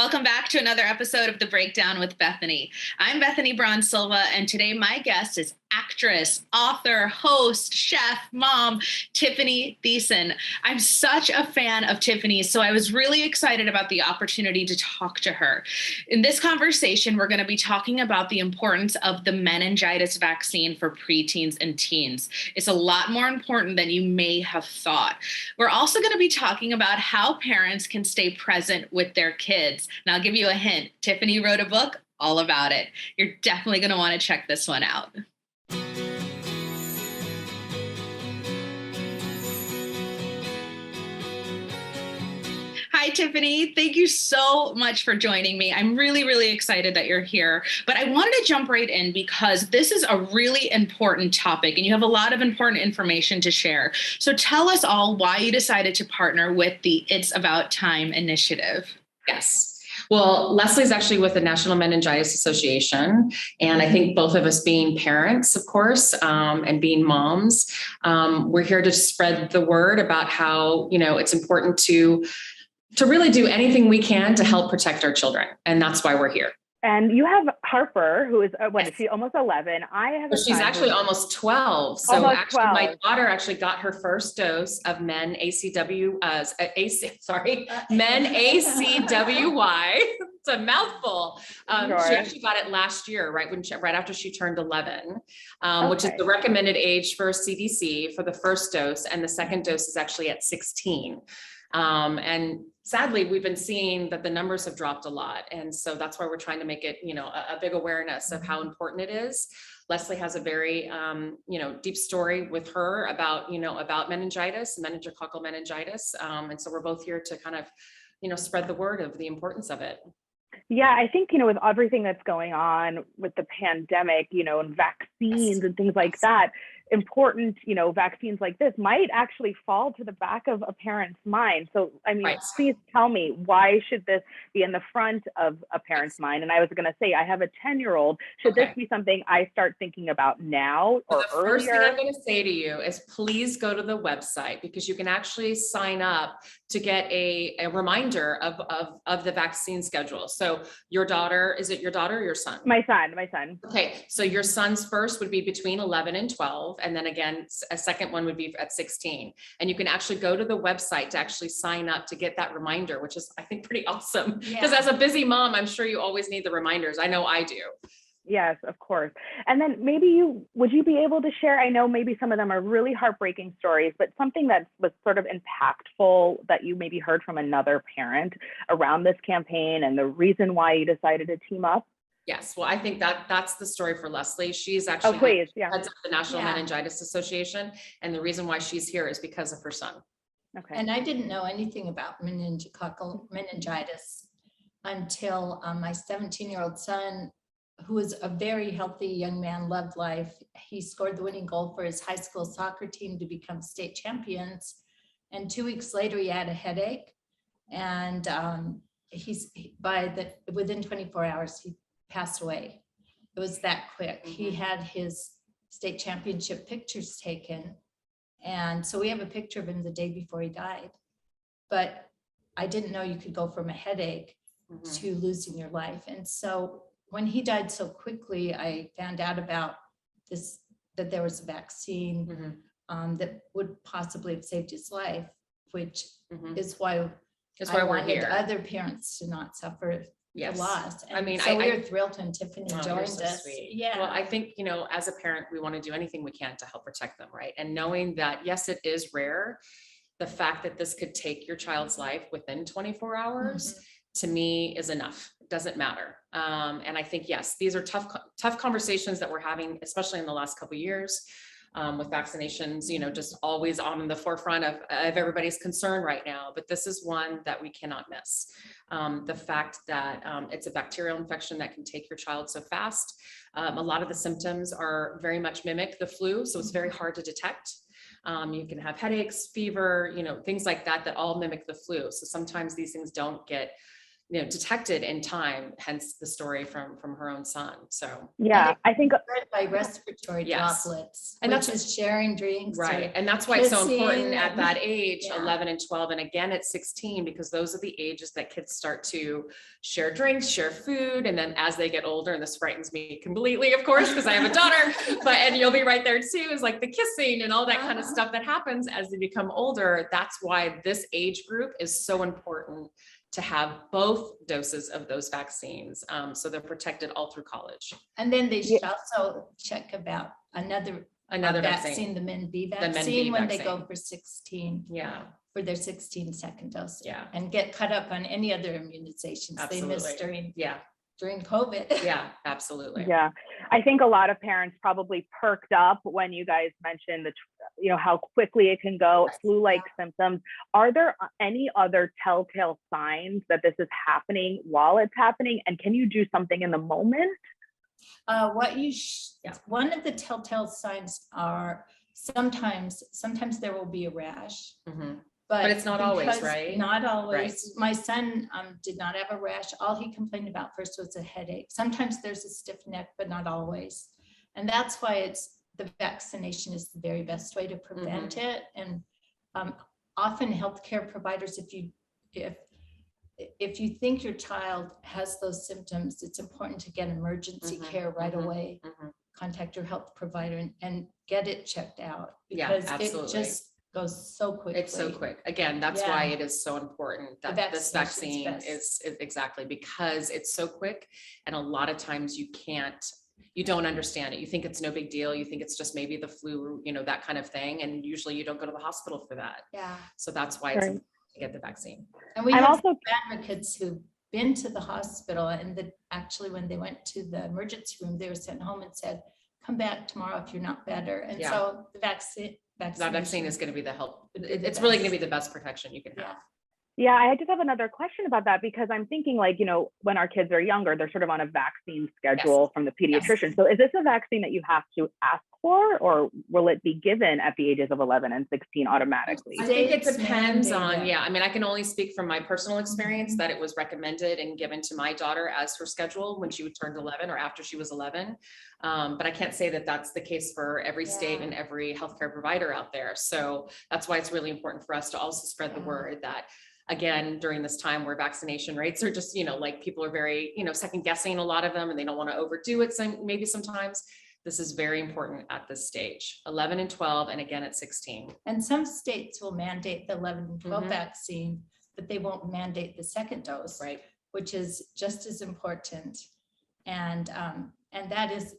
Welcome back to another episode of The Breakdown with Bethany. I'm Bethany Braun Silva, and today my guest is actress, author, host, chef, mom, Tiffani Thiessen. I'm such a fan of Tiffani, so I was really excited about the opportunity to talk to her. In this conversation, we're going to be talking about the importance of the meningitis vaccine for preteens and teens. It's a lot more important than you may have thought. We're also going to be talking about how parents can stay present with their kids. And I'll give you a hint. Tiffani wrote a book all about it. You're definitely going to want to check this one out. Hi, Tiffani. Thank you so much for joining me. I'm really, really excited that you're here. But I wanted to jump right in because this is a really important topic and you have a lot of important information to share. So tell us all why you decided to partner with the It's About Time initiative. Yes. Well, Leslie's actually with the National Meningitis Association. And I think both of us being parents, of course, and being moms, we're here to spread the word about how, it's important to really do anything we can to help protect our children. And that's why we're here. And you have Harper, who is, is she almost 11? I have she's actually almost 12. So almost actually 12. My daughter actually got her first dose of men ACWY. It's a mouthful. Sure. She actually got it last year, right after she turned 11, which is the recommended age for CDC for the first dose. And the second dose is actually at 16. And sadly, we've been seeing that the numbers have dropped a lot. And so that's why we're trying to make it, a big awareness of how important it is. Leslie has a very, deep story with her about meningitis, meningococcal meningitis. And so we're both here to kind of, spread the word of the importance of it. Yeah, I think, with everything that's going on with the pandemic, and vaccines and things like that, important, vaccines like this might actually fall to the back of a parent's mind. So, Please tell me, why should this be in the front of a parent's mind? And I was going to say, I have a 10-year-old. Should this be something I start thinking about now or the earlier? First thing I'm going to say to you is please go to the website because you can actually sign up to get a reminder of the vaccine schedule. So your daughter, is it your daughter or your son? My son. Okay. So your son's first would be between 11 and 12. And then again, a second one would be at 16. And you can actually go to the website to actually sign up to get that reminder, which is, I think, pretty awesome. Because as a busy mom, I'm sure you always need the reminders. I know I do. Yes, of course. And then would you be able to share, I know maybe some of them are really heartbreaking stories, but something that was sort of impactful that you maybe heard from another parent around this campaign and the reason why you decided to team up? Yes. Well, I think that's the story for Leslie. She's actually heads of the National Meningitis Association. And the reason why she's here is because of her son. Okay. And I didn't know anything about meningococcal meningitis until my 17-year-old son, who was a very healthy young man, loved life. He scored the winning goal for his high school soccer team to become state champions. And 2 weeks later, he had a headache. And within 24 hours, he passed away. It was that quick. He had his state championship pictures taken. And so we have a picture of him the day before he died. But I didn't know you could go from a headache to losing your life. And so when he died so quickly, I found out about this, that there was a vaccine that would possibly have saved his life, which is why I wanted other parents to not suffer the loss. And so we were thrilled when Tiffani joined us. Sweet. Yeah. Well, I think, as a parent, we want to do anything we can to help protect them, right? And knowing that, yes, it is rare, the fact that this could take your child's life within 24 hours, to me is enough. It doesn't matter. And I think, yes, these are tough conversations that we're having, especially in the last couple of years. With vaccinations, just always on the forefront of everybody's concern right now. But this is one that we cannot miss. The fact that it's a bacterial infection that can take your child so fast. A lot of the symptoms are very much mimic the flu, so it's very hard to detect. You can have headaches, fever, things like that all mimic the flu. So sometimes these things don't get detected in time, hence the story from her own son. So yeah, I think Spread by respiratory Yes. droplets, And which that's- is sharing drinks. right. or And that's why it's so important kissing at and- that age, Yeah. 11 and 12, and again at 16, because those are the ages that kids start to share drinks, share food. And then as they get older, and this frightens me completely, of course, because I have a daughter, and you'll be right there too, is like the kissing and all that kind of stuff that happens as they become older. That's why this age group is so important to have both doses of those vaccines. So they're protected all through college. And then they should also check about another Vaccine. the Men B Men B vaccine when they vaccine. go for 16. Yeah. For their 16 second dose. Yeah. And get caught up on any other immunizations they missed Absolutely. during COVID. Yeah, absolutely. yeah, I think a lot of parents probably perked up when you guys mentioned how quickly it can go, flu-like symptoms. Are there any other telltale signs that this is happening while it's happening? And can you do something in the moment? One of the telltale signs are sometimes there will be a rash. Mm-hmm. But it's not always, because- right? Not always. Right. My son did not have a rash. All he complained about first was a headache. Sometimes there's a stiff neck, but not always. And that's why the vaccination is the very best way to prevent it. And often healthcare providers, if you think your child has those symptoms, it's important to get emergency care right away. Contact your health provider and get it checked out, because it just goes so quickly. It's so quick. Again, that's why it is so important that this vaccine vaccination's is exactly, because it's so quick. And a lot of times you don't understand it. You think it's no big deal. You think it's just maybe the flu, that kind of thing. And usually you don't go to the hospital for that. Yeah. So that's why it's important to get the vaccine. And we have advocates who've been to the hospital, and actually when they went to the emergency room, they were sent home and said, come back tomorrow if you're not better. And so the vaccine is going to be the help. It's really going to be the best protection you can have. Yeah, I just have another question about that, because I'm thinking when our kids are younger, they're sort of on a vaccine schedule from the pediatrician. Yes. So is this a vaccine that you have to ask for, or will it be given at the ages of 11 and 16 automatically? I think it depends on, I can only speak from my personal experience that it was recommended and given to my daughter as her schedule when she turned 11 or after she was 11. But I can't say that that's the case for every state and every healthcare provider out there. So that's why it's really important for us to also spread the word that, again, during this time where vaccination rates are just, people are very, second guessing a lot of them, and they don't want to overdo it. Maybe sometimes this is very important at this stage, 11 and 12, and again at 16. And some states will mandate the 11 and 12 vaccine, but they won't mandate the second dose, right? Which is just as important. And that is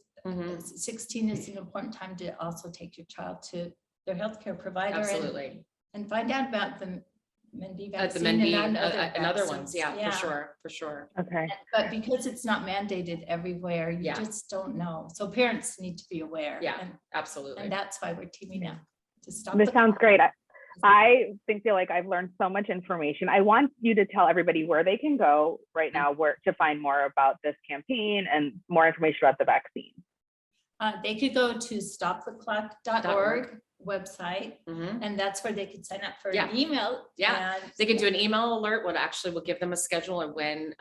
16 is an important time to also take your child to their healthcare provider. Absolutely. And find out about the Men B vaccine the Men B and and other ones. vaccines. Yeah, for sure. Okay. But because it's not mandated everywhere, you just don't know. So parents need to be aware. Yeah, absolutely. And that's why we're teaming up to stop. This sounds great. I feel like I've learned so much information. I want you to tell everybody where they can go right now, where to find more about this campaign and more information about the vaccine. They could go to stoptheclock.org website, and that's where they could sign up for an email. Yeah, they can do an email alert. We'll give them a schedule of when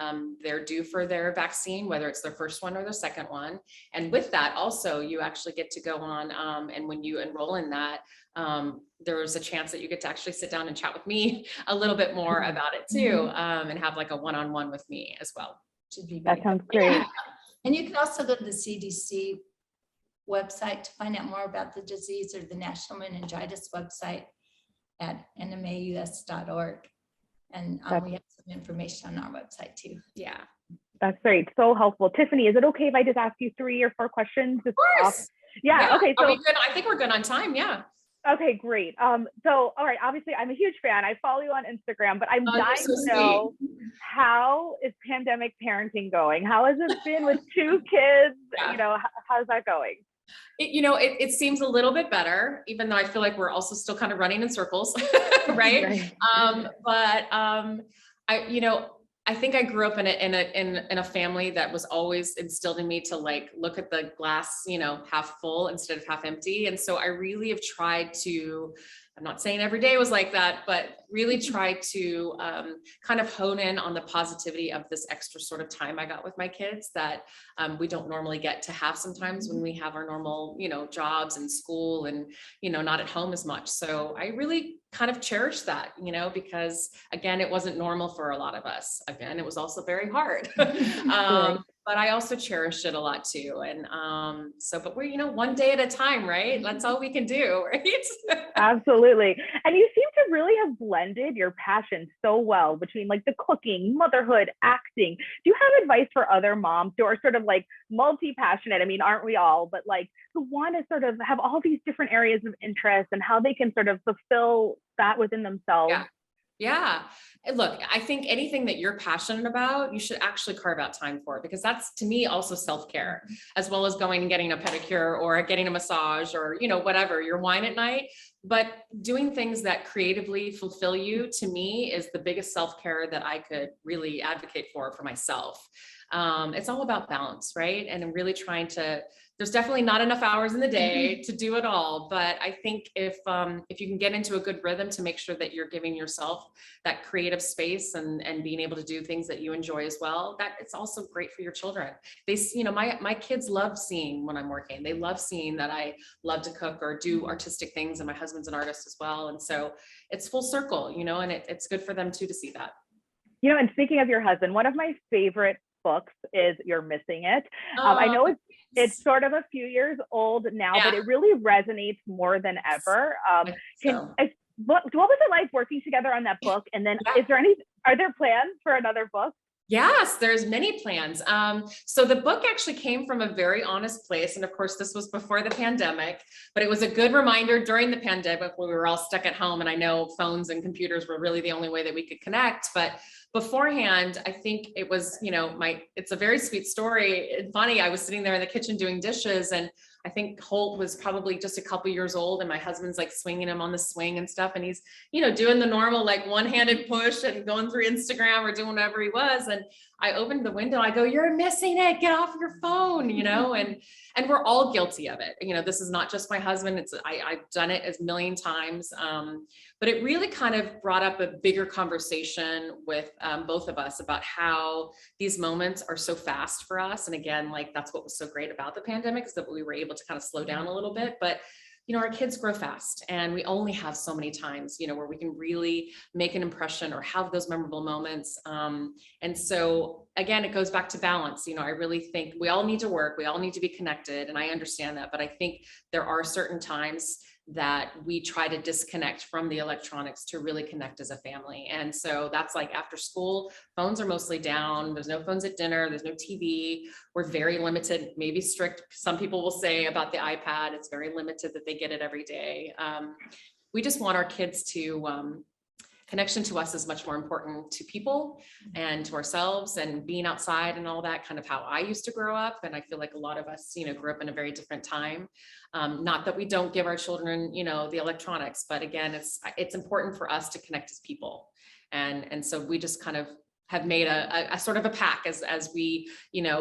they're due for their vaccine, whether it's their first one or their second one. And with that, also, you actually get to go on, and when you enroll in that, there is a chance that you get to actually sit down and chat with me a little bit more about it too, and have like a one-on-one with me as well. That sounds great. Yeah. And you can also go to the CDC website to find out more about the disease, or the National Meningitis website at nmaus.org. And we have some information on our website too. Yeah. That's great. So helpful. Tiffani, is it okay if I just ask you 3 or 4 questions? Of course. Yeah. Okay. So I think we're good on time. Yeah. Okay, great. So, all right, obviously I'm a huge fan. I follow you on Instagram, but I'm dying to know, how is pandemic parenting going? How has it been with 2 kids? How's that going? It seems a little bit better, even though I feel like we're also still kind of running in circles, right? I think I grew up in a family that was always instilled in me to look at the glass, half full instead of half empty. And so I really have tried to I'm not saying every day was like that, but really try to kind of hone in on the positivity of this extra sort of time I got with my kids that we don't normally get to have sometimes when we have our normal, jobs and school and, not at home as much. So I really kind of cherish that, because again, it wasn't normal for a lot of us. Again, it was also very hard. But I also cherished it a lot too. And but we're, one day at a time, right? That's all we can do, right? Absolutely. And you seem to really have blended your passion so well between like the cooking, motherhood, acting. Do you have advice for other moms who are sort of like multi-passionate? I mean, aren't we all? But like who want to sort of have all these different areas of interest and how they can sort of fulfill that within themselves? Yeah. Look, I think anything that you're passionate about, you should actually carve out time for it, because that's to me also self-care, as well as going and getting a pedicure or getting a massage or, whatever, your wine at night. But doing things that creatively fulfill you, to me, is the biggest self-care that I could really advocate for myself. It's all about balance, right? And I'm really trying to, there's definitely not enough hours in the day to do it all. But I think if you can get into a good rhythm to make sure that you're giving yourself that creative space and being able to do things that you enjoy as well, that it's also great for your children. They, my kids love seeing when I'm working. They love seeing that I love to cook or do artistic things, and my husband's an artist as well. And so it's full circle, and it's good for them too to see that. And speaking of your husband, one of my favorite books is You're Missing It. I know it's sort of a few years old now, but it really resonates more than ever. What was it like working together on that book? And then are there plans for another book? Yes, there's many plans. So the book actually came from a very honest place. And of course, this was before the pandemic, but it was a good reminder during the pandemic when we were all stuck at home. And I know phones and computers were really the only way that we could connect. But beforehand, I think it was, it's a very sweet story. And funny, I was sitting there in the kitchen doing dishes, and I think Holt was probably just a couple years old, and my husband's like swinging him on the swing and stuff. And he's, doing the normal, like one-handed push and going through Instagram or doing whatever he was. And I opened the window, I go, "You're missing it, get off your phone," and we're all guilty of it. This is not just my husband. I've done it a million times. But it really kind of brought up a bigger conversation with both of us about how these moments are so fast for us. And again, like that's what was so great about the pandemic, is that we were able to kind of slow down a little bit. But our kids grow fast, and we only have so many times, where we can really make an impression or have those memorable moments. And so again, it goes back to balance. I really think we all need to work, we all need to be connected, and I understand that. But I think there are certain times that we try to disconnect from the electronics to really connect as a family. And so that's like after school, phones are mostly down. There's no phones at dinner. There's no TV. We're very limited, maybe strict. Some people will say about the iPad, it's very limited that they get it every day. We just want our kids to, connection to us is much more important to people and to ourselves, and being outside and all that, kind of how I used to grow up. And I feel like a lot of us, grew up in a very different time. Not that we don't give our children, the electronics, but again, it's important for us to connect as people. And so we just kind of have made a sort of a pact as we,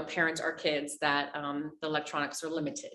parent our kids, that the electronics are limited.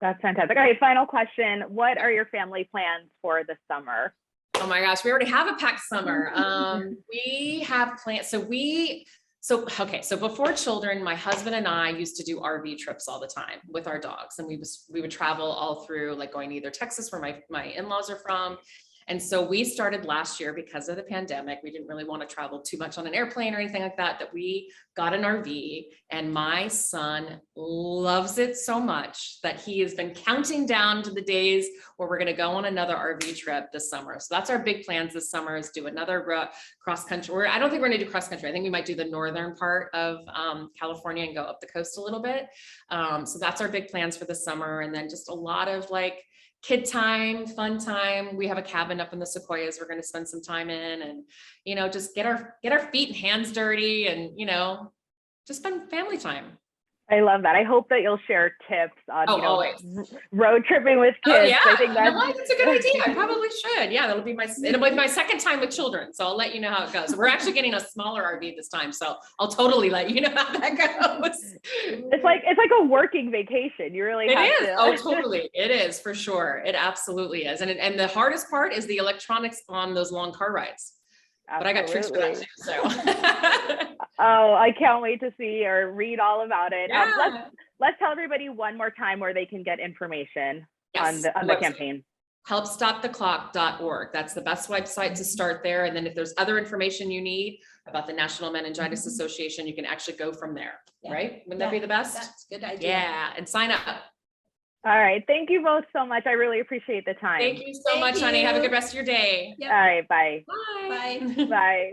That's fantastic. All right, final question. What are your family plans for the summer? Oh my gosh, we already have a packed summer. We have plans. So before children, my husband and I used to do RV trips all the time with our dogs. And we would travel all through, like going to either Texas, where my in-laws are from. And so we started last year, because of the pandemic, we didn't really want to travel too much on an airplane or anything like that, that we got an RV. And my son loves it so much that he has been counting down to the days where we're going to go on another RV trip this summer. So that's our big plans this summer, is do another cross country. I don't think we're going to do cross country. I think we might do the northern part of California and go up the coast a little bit. So that's our big plans for the summer. And then just a lot of like kid time, fun time. We have a cabin up in the Sequoias we're going to spend some time in, and just get our feet and hands dirty, and just spend family time. I love that. I hope that you'll share tips on, Always. road tripping with kids. Oh, yeah. I think You know that's, what? That's a good idea. I probably should. Yeah, it'll be my second time with children. So I'll let you know how it goes. We're actually getting a smaller RV this time. So I'll totally let you know how that goes. it's like a working vacation. You really It have is. to. Oh, totally. It is for sure. It absolutely is. And the hardest part is the electronics on those long car rides. But I got tricks for that too. So. Oh, I can't wait to see or read all about it. Yeah. Let's tell everybody one more time where they can get information on the campaign. Helpstoptheclock.org. That's the best website to start there. And then if there's other information you need about the National Meningitis Association, you can actually go from there, right? Wouldn't that be the best? That's a good idea. Yeah, and sign up. All right. Thank you both so much. I really appreciate the time. Thank you so much, honey. Have a good rest of your day. All right. Bye. Bye. Bye. Bye.